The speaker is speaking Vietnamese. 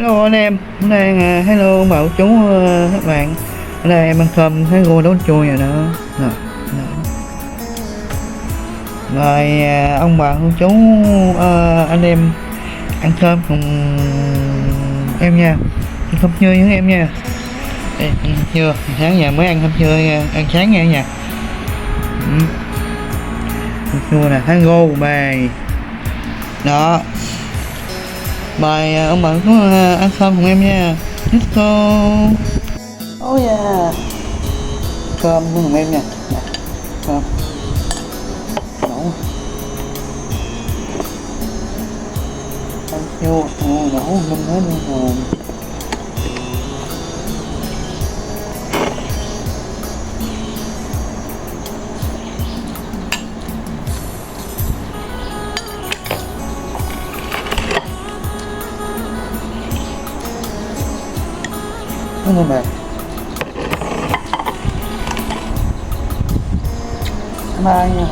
Hello anh em, hôm nay hello ông bảo chú các bạn. Ở đây em ăn cơm thấy cô đốt chui rồi đó. Rồi, rồi. Rồi ông bà cô chú anh em ăn cơm cùng em nha. Ăn cơm trưa với em nha. Đây, ăn cơm trưa, sáng giờ mới ăn cơm trưa ăn sáng nha nha. Ừ. Cơm trưa nè, thấy gô bài. Đó. Mời ông bà chú ăn cơm cùng em nha. Let's go. Oh yeah. Cơm cùng em nha. Nè, cơm. Nấu. Ăn vô, nấu mình hết luôn rồi. Cảm ơn bạn. Bye nha.